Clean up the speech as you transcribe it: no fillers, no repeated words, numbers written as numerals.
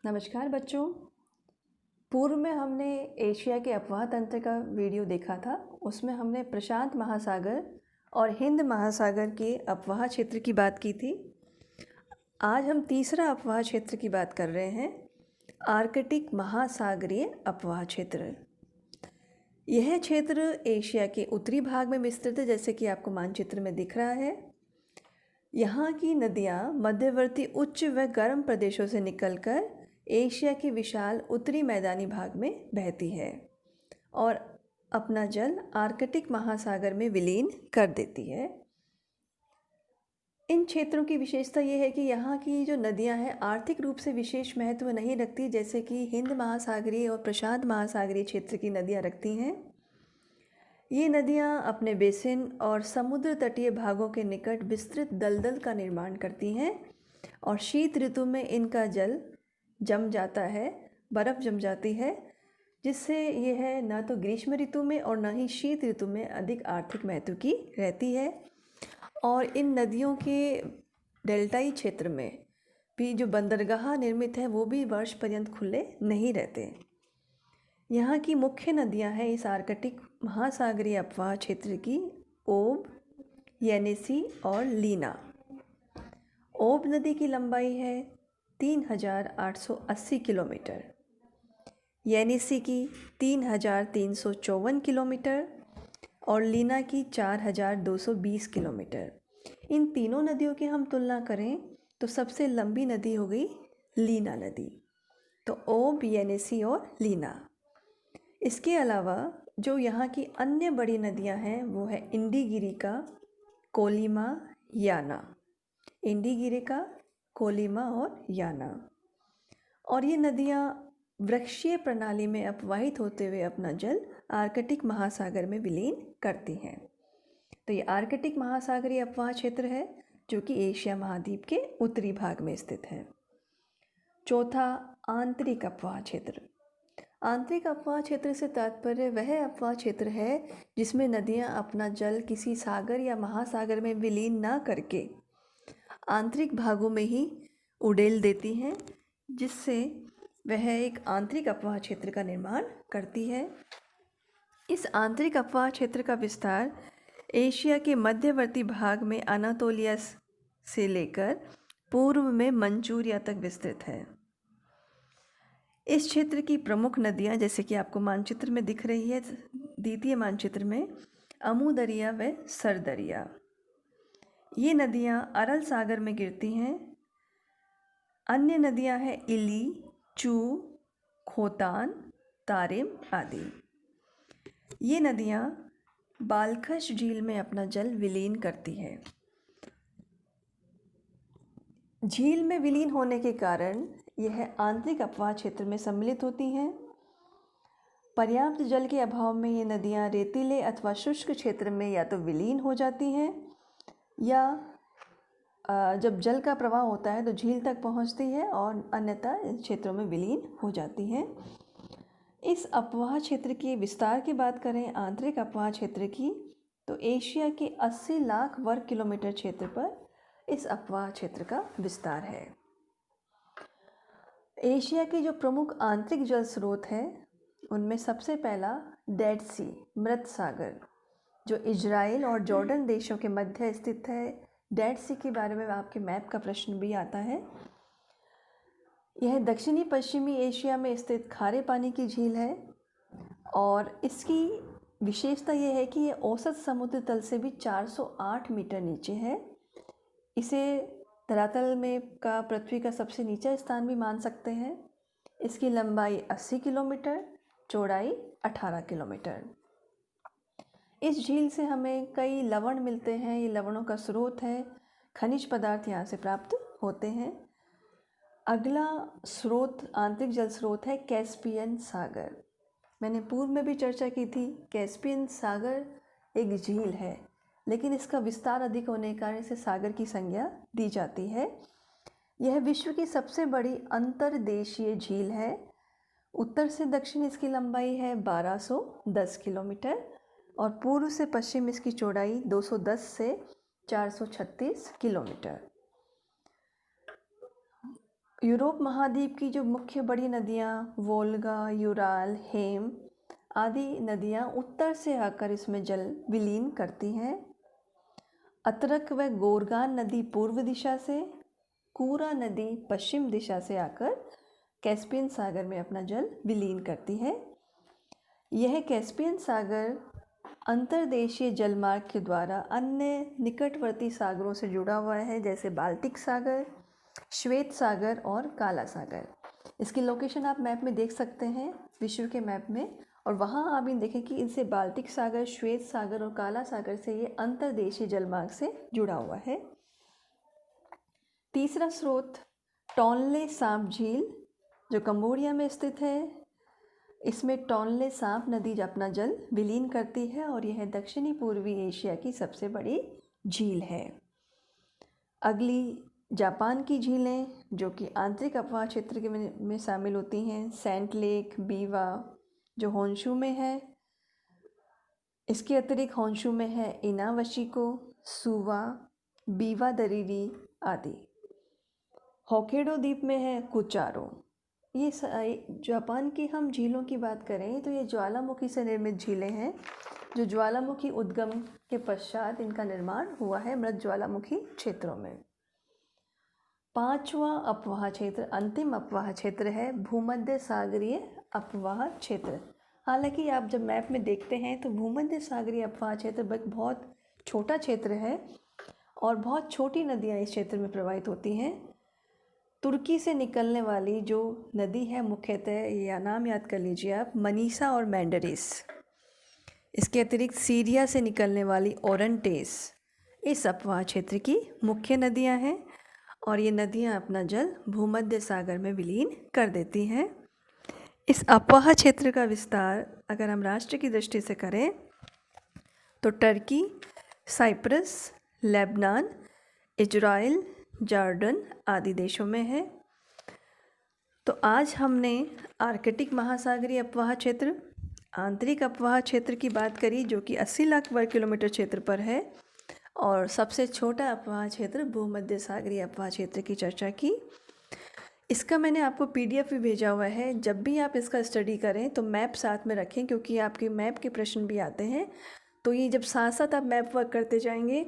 नमस्कार बच्चों। पूर्व में हमने एशिया के अफवाह तंत्र का वीडियो देखा था। उसमें हमने प्रशांत महासागर और हिंद महासागर के अफवाह क्षेत्र की बात की थी। आज हम तीसरा अफवाह क्षेत्र की बात कर रहे हैं, आर्कटिक महासागरीय अफवाह क्षेत्र। यह क्षेत्र एशिया के उत्तरी भाग में विस्तृत है, जैसे कि आपको मानचित्र में दिख रहा है। यहाँ की नदियाँ मध्यवर्ती उच्च व गर्म प्रदेशों से निकलकर एशिया के विशाल उत्तरी मैदानी भाग में बहती है और अपना जल आर्कटिक महासागर में विलीन कर देती है। इन क्षेत्रों की विशेषता ये है कि यहाँ की जो नदियाँ हैं आर्थिक रूप से विशेष महत्व नहीं रखती, जैसे कि हिंद महासागरीय और प्रशांत महासागरीय क्षेत्र की नदियाँ रखती हैं। ये नदियाँ अपने बेसिन और समुद्र तटीय भागों के निकट विस्तृत दलदल का निर्माण करती हैं और शीत ऋतु में इनका जल जम जाता है, बर्फ़ जम जाती है, जिससे यह न तो ग्रीष्म ऋतु में और न ही शीत ऋतु में अधिक आर्थिक महत्व की रहती है। और इन नदियों के डेल्टाई क्षेत्र में भी जो बंदरगाह निर्मित है वो भी वर्ष पर्यंत खुले नहीं रहते। यहाँ की मुख्य नदियाँ हैं इस आर्कटिक महासागरीय अफवाह क्षेत्र की ओब, येनिसी और लीना। ओब नदी की लंबाई है 3880 किलोमीटर, येनिसी की 3354 किलोमीटर और लीना की 4220 किलोमीटर। इन तीनों नदियों की हम तुलना करें तो सबसे लंबी नदी हो गई लीना नदी। तो ओब, येनिसी और लीना। इसके अलावा जो यहाँ की अन्य बड़ी नदियाँ हैं वो है इंडिगिरिका, कोलिमा, याना। इंडिगिरिका, कोलिमा और याना। और ये नदियाँ वृक्षीय प्रणाली में अपवाहित होते हुए अपना जल आर्कटिक महासागर में विलीन करती हैं। तो ये आर्कटिक महासागरीय अफवाह क्षेत्र है जो कि एशिया महाद्वीप के उत्तरी भाग में स्थित है। चौथा, आंतरिक अफवाह क्षेत्र। आंतरिक अफवाह क्षेत्र से तात्पर्य वह अफवाह क्षेत्र है जिसमें नदियाँ अपना जल किसी सागर या महासागर में विलीन ना करके आंतरिक भागों में ही उड़ेल देती हैं, जिससे वह एक आंतरिक अफवाह क्षेत्र का निर्माण करती है। इस आंतरिक अफवाह क्षेत्र का विस्तार एशिया के मध्यवर्ती भाग में अनातोलिया से लेकर पूर्व में मंचूरिया तक विस्तृत है। इस क्षेत्र की प्रमुख नदियाँ, जैसे कि आपको मानचित्र में दिख रही है, द्वितीय मानचित्र में, अमू दरिया व सर दरिया। ये नदियाँ अरल सागर में गिरती हैं। अन्य नदियाँ हैं इली, चू, खोतान, तारिम आदि। ये नदियाँ बालखश झील में अपना जल विलीन करती है। झील में विलीन होने के कारण यह आंतरिक अफवाह क्षेत्र में सम्मिलित होती हैं। पर्याप्त जल के अभाव में ये नदियाँ रेतीले अथवा शुष्क क्षेत्र में या तो विलीन हो जाती हैं या जब जल का प्रवाह होता है तो झील तक पहुंचती है और अन्यथा इन क्षेत्रों में विलीन हो जाती हैं। इस अफवाह क्षेत्र के विस्तार की बात करें, आंतरिक अफवाह क्षेत्र की, तो एशिया के 80 लाख वर्ग किलोमीटर क्षेत्र पर इस अफवाह क्षेत्र का विस्तार है। एशिया के जो प्रमुख आंतरिक जल स्रोत हैं उनमें सबसे पहला डेड सी, मृत सागर, जो इजराइल और जॉर्डन देशों के मध्य स्थित है। डेड सी के बारे में आपके मैप का प्रश्न भी आता है। यह दक्षिणी पश्चिमी एशिया में स्थित खारे पानी की झील है और इसकी विशेषता यह है कि यह औसत समुद्र तल से भी 408 मीटर नीचे है। इसे धरातल में का पृथ्वी का सबसे नीचा स्थान भी मान सकते हैं। इसकी लंबाई 80 किलोमीटर, चौड़ाई 18 किलोमीटर। इस झील से हमें कई लवण मिलते हैं। ये लवणों का स्रोत है, खनिज पदार्थ यहाँ से प्राप्त होते हैं। अगला स्रोत, आंतरिक जल स्रोत है कैस्पियन सागर। मैंने पूर्व में भी चर्चा की थी। कैस्पियन सागर एक झील है, लेकिन इसका विस्तार अधिक होने के कारण इसे सागर की संज्ञा दी जाती है। यह विश्व की सबसे बड़ी अंतर्देशीय झील है। उत्तर से दक्षिण इसकी लंबाई है 1210 किलोमीटर और पूर्व से पश्चिम इसकी चौड़ाई 210 से 436 किलोमीटर। यूरोप महाद्वीप की जो मुख्य बड़ी नदियाँ वोल्गा, यूराल, हेम आदि नदियाँ उत्तर से आकर इसमें जल विलीन करती हैं। अतरक व गोरगान नदी पूर्व दिशा से, कूरा नदी पश्चिम दिशा से आकर कैस्पियन सागर में अपना जल विलीन करती है। यह कैस्पियन सागर अंतर्देशीय जलमार्ग के द्वारा अन्य निकटवर्ती सागरों से जुड़ा हुआ है, जैसे बाल्टिक सागर, श्वेत सागर और काला सागर। इसकी लोकेशन आप मैप में देख सकते हैं, विश्व के मैप में, और वहाँ आप भी देखें कि इनसे बाल्टिक सागर, श्वेत सागर और काला सागर से ये अंतर्देशीय जलमार्ग से जुड़ा हुआ है। तीसरा स्रोत टोनले सांप झील जो कंबोडिया में स्थित है। इसमें टोनले सांप नदी अपना जल विलीन करती है और यह दक्षिणी पूर्वी एशिया की सबसे बड़ी झील है। अगली जापान की झीलें जो कि आंतरिक अपवाह क्षेत्र के में शामिल होती हैं। सेंट लेक, बीवा जो होन्शु में है। इसके अतिरिक्त होन्शु में है इनावशिको, सुवा, बीवा दरीरी आदि। होक्काइडो द्वीप में है कुचारो। ये जापान की हम झीलों की बात करें तो ये ज्वालामुखी से निर्मित झीलें हैं, जो ज्वालामुखी उद्गम के पश्चात इनका निर्माण हुआ है मृत ज्वालामुखी क्षेत्रों में। पांचवा अपवाह क्षेत्र, अंतिम अपवाह क्षेत्र है भूमध्य सागरीय अपवाह क्षेत्र। हालांकि आप जब मैप में देखते हैं तो भूमध्य सागरीय अपवाह क्षेत्र बहुत छोटा क्षेत्र है और बहुत छोटी नदियाँ इस क्षेत्र में प्रवाहित होती हैं। तुर्की से निकलने वाली जो नदी है मुख्यतः, या नाम याद कर लीजिए आप, मनीसा और मैंडरिस। इसके अतिरिक्त सीरिया से निकलने वाली ओरंटेस इस अपवाह क्षेत्र की मुख्य नदियां हैं और ये नदियां अपना जल भूमध्य सागर में विलीन कर देती हैं। इस अपवाह क्षेत्र का विस्तार अगर हम राष्ट्र की दृष्टि से करें तो Turkey, Cyprus, Lebanon, Israel, Jordan आदि देशों में है। तो आज हमने आर्कटिक महासागरीय अपवाह क्षेत्र, आंतरिक अपवाह क्षेत्र की बात करी जो कि 80 लाख वर्ग किलोमीटर क्षेत्र पर है, और सबसे छोटा अपवाह क्षेत्र भूमध्य सागरीय अपवाह क्षेत्र की चर्चा की। इसका मैंने आपको PDF भी भेजा हुआ है। जब भी आप इसका स्टडी करें तो मैप साथ में रखें, क्योंकि आपके मैप के प्रश्न भी आते हैं। तो ये जब साथ साथ आप मैप वर्क करते जाएंगे